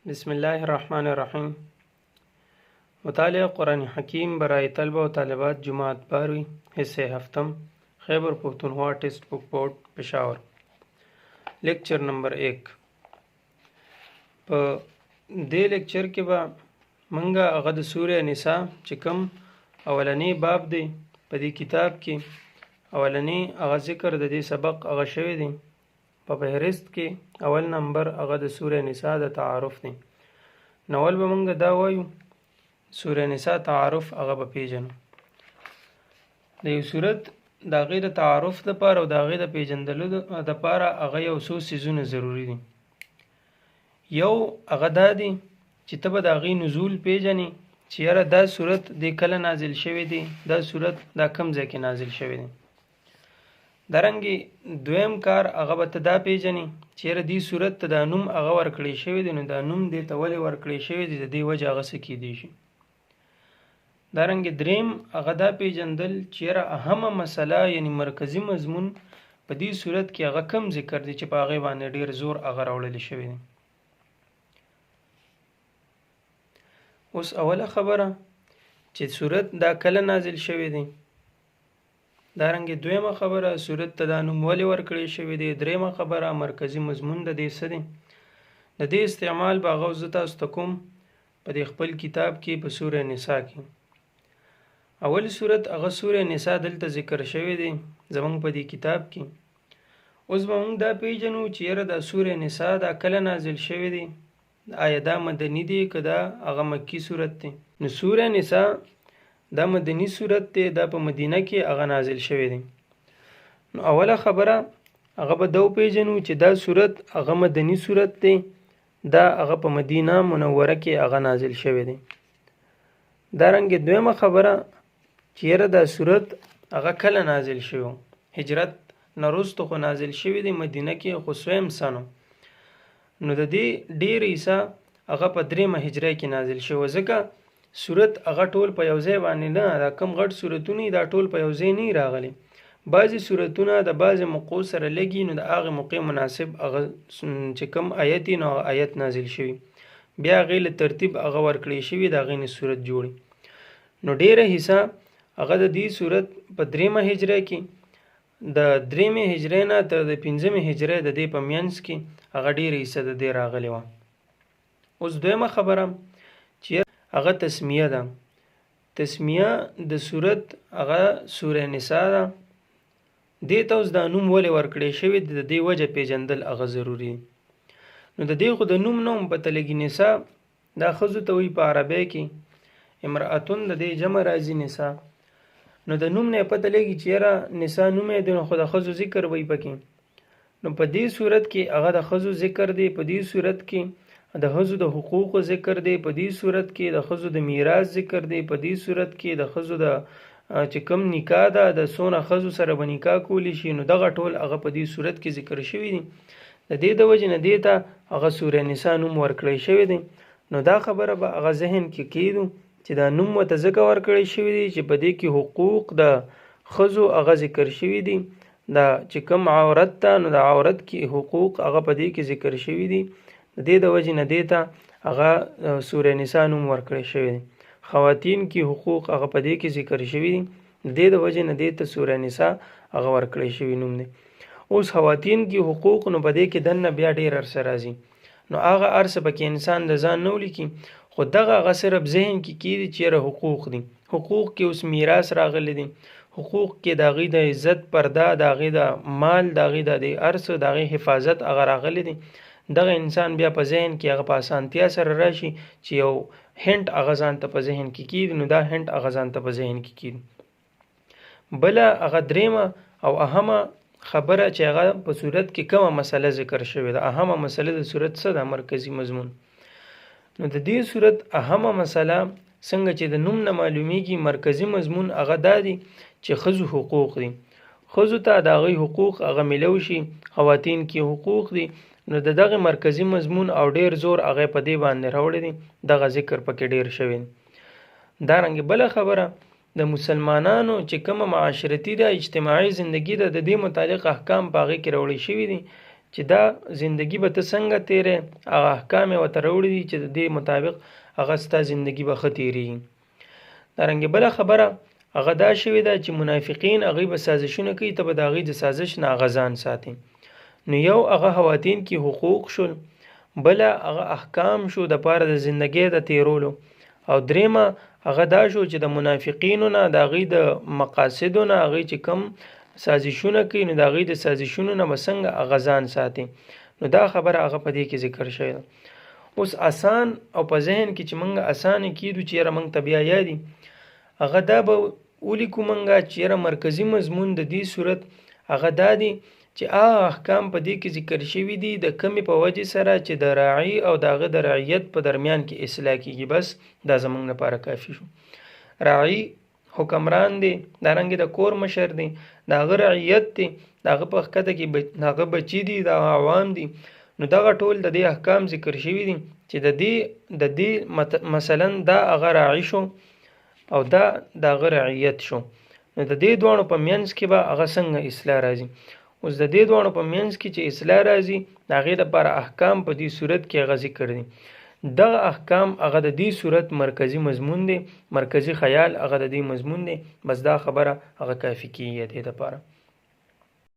بسم الله الرحمن الرحیم. مطالعه قرآن حکیم برای طلبه و طالبات جماعت باروی حصه هفتم خیبر پختونخوا ٹیسٹ بک بورڈ پشاور. لیکچر نمبر 1. په دې لیکچر کې به منګه هغه د سوره نساء چې کوم اولنی باب دی په دې کتاب کې اولنی هغه ذکر د دې سبق هغه شوی دی. په فهرست کې اول نمبر هغه د سوره نساء د تعارف دی. نول به موږ دا وایو سوره نساء تعارف هغه به پیژنو. د یو صورت د هغې د تعارف دپاره او د هغې د پیژندلو دپاره هغه یو څو څیزونه ضروري دي. یو هغه دا دی چې ته به د هغې نزول پیژنې چې یاره دا صورت د کله نازل شوی دی، دا صورت دا کم ځای کې نازل شوی دی. دارنګې دویم کار هغه به ته دا پیژنې چې یاره دې صورت ته دا نوم هغه ورکړی شوی دی، نو دا نوم دې ته ولې ورکړی شوی دی، د دې وجه هغه څه کیدی شي. دارنګې دریم هغه دا پیژندل چې یاره اهمه مسله یعنی مرکزي مضمون په دې صورت کې هغه کم ذکر دی چې په هغې باندې ډېر زور هغه راوړلی شوی دی. اوس اوله خبره چې صورت دا کله نازل شوی دی، دارنګې دویمه خبره صورت ته دا نوم ولې ورکړی شوی دی، دریمه خبره مرکزي مضمون د دې څه دی. د دې استعمال به هغه زه تاسو ته کوم په دې خپل کتاب کې په سوره نساء کې. اول صورت هغه سوره نساء دلته ذکر شوی دی زمونږ په دې کتاب کې. اوس به موږ دا پیژنو چې یاره دا سوره نساء دا کله نازل شوی دی، آیا دا مدني دی که دا هغه مکی صورت دی. نو سوره نساء دا مدني صورت دی، دا په مدینه کې هغه نازل شوی دی. نو اوله خبره هغه به دا پیژنو چې دا صورت هغه مدني صورت دی، دا هغه په مدینه منوره کې هغه نازل شوی دی. دارنګې دویمه خبره چې یاره دا صورت هغه کله نازل شوی، هجرت نه وروسته خو نازل شوی دی، مدینه کې خو سویم سنو. نو د دې ډېر حصه هغه په دریمه هجرۍ کې نازل شوی، ځکه صورت هغه ټول په یو ځای باندې نه، دا کم غټ صورتونه دا ټول په یو ځای نه راغلي. بعضې صورتونه د بعضې موقعو سره لګي، نو د هغې موقع مناسب هغه چې کم آیت نو هغه آیت نازل شوي، بیا هغې له ترتیب هغه ورکړی شوي، د هغې نه صورت جوړي. نو ډېره حصه هغه د دې صورت په دریمه هجرۍ کې، د دریمې هجرۍ نه تر د پنځمې هجرۍ د دې په منځ کې هغه ډېره حصه د دې راغلې وه. اوس دویمه خبره چې هغه تسمیه ده. تسمیه د صورت هغه سوره نساء ده، دې ته اوس دا نوم ولې ورکړی شوی د دې وجه پیژندل هغه ضروري. نو د دې خو د نوم نه هم پته لګي. نساء دا ښځو ته وایي په عربی کې، امرأتون د دې جمع راځي نساء. نو د نوم نه یې پته لګي چې یاره نساء نوم یې دی، نو خو د ښځو ذکر وایي پکې. نو په دې صورت کې هغه د ښځو ذکر دی، په دې صورت کې د ښځو د حقوقو ذکر دی، په دې صورت کې د ښځو د میراث ذکر دی، په دې صورت کې د ښځو د چې کوم نکاح ده د څونه ښځو سره به نکاح کولی شي، نو دغه ټول هغه په دې صورت کې ذکر شوي دي. د دې د وجې نه دې ته هغه سوره نساء نوم ورکړی شوی دی. نو دا خبره به هغه ذهن کې کېدو چې دا نوم ورته ځکه ورکړی شوی دی چې په دې کې حقوق د ښځو هغه ذکر شوي دي، دا چې کوم عورت ته نو د عورت کې حقوق هغه په دې کې ذکر شوي دي. د دې د وجې نه دې ته هغه سوره نساء نوم ورکړی شوی دی. خواتین کې حقوق هغه په دې کې ذکر شوي دي، د دې د وجې نه دې ته سوره نساء هغه ورکړی شوی نوم دی. اوس خواتین کې حقوق نو په دې کې دننه بیا ډېر عرصه راځي، نو هغه عرصه پکې انسان د ځان نه ولیکي، خو دغه هغه صرف ذهن کې کېدي چې یاره حقوق دي. حقوق کې اوس میراث راغلی دی، حقوق کې د هغې د عزت پرده، د هغې د مال، د هغې د ارث، د هغې حفاظت هغه راغلی دی. دغه انسان بیا په ذهن کې هغه په اسانتیا سره راشي چې یو هنټ هغه ځان ته په ذهن کې کېږي، نو دا هنټ هغه ځان ته په ذهن کې کېږي. بله هغه دریمه او اهمه خبره چې هغه په صورت کې کومه مسله ذکر شوې ده، اهمه مسله د صورت څه ده؟ مرکزي مضمون. نو د دې صورت اهمه مسله څنګه چې د نوم نه معلومیږي، مرکزي مضمون هغه دا دی چې ښځو حقوق دي، ښځو ته د هغوی حقوق هغه میلو شي، خواتین کې حقوق دي. نو د دغه مرکزي مضمون او ډیر زور هغه په دې باندې راوړی دی، دغه ذکر پکې ډیر شوی. دارنګه بله خبره د مسلمانانو چې کومه معاشرتي ده، اجتماعي زندگی ده، د دې متعلق احکام په هغې کې راوړی شوي دي. چې دا زندگی به ته څنګه تیرې، هغه احکام یې ورته راوړي دي چې د دې مطابق هغه ستا زندگی به ښه تیریږي. دارنګې بله خبره هغه دا شوې ده چې منافقین هغوی به سازشونه کوي، ته به د هغوی د سازش نه هغه ځان ساتي. نو یو هغه خواتین کې حقوق شول، بله هغه احکام شو د پاره د زندګۍ د تیرولو، او دریمه هغه دا شو چې د منافقینو نه د هغوی د مقاصدو نه هغوی چې کم سازشونه کوي نو د هغوی د سازشونو نه به څنګه هغه ځان ساتي. نو دا خبره هغه په دې کې ذکر شوې ده. اوس آسان او په ذهن کې چې موږ اسانه کیدو چې یاره موږ ته بیا یادي هغه دا به ولیکو موږ چې یاره مرکزي مضمون د دې صورت هغه دا دی چې احکام په دې کې ذکر شوي دي د کمی په وجه سره چې د راعي او د هغه د رعیت په درمیان کې اصلاح کیږي. بس دا زموږ لپاره کافي شو. راعي حکمران دی، دارنګې د کور مشر دی، د هغه رعیت دی، د هغه په ښکته کې د هغه بچي دي، د عوام دي. نو دغه ټول د دې احکام ذکر شوي دي چې د دې مثلا دا هغه راعي شو او دا د هغه رعیت شو. نو د دې دواړو په منځ کې به هغه څنګه اصلاح راځي. اوس د دې دواړو په منځ کې چې اصلاح راځي د هغې لپاره احکام په دې صورت کې هغه ذکر دي. دغه احکام هغه د دې صورت مرکزي مضمون دی، مرکزي خیال هغه د دې مضمون دی. بس دا خبره هغه کافي کیږي دې لپاره.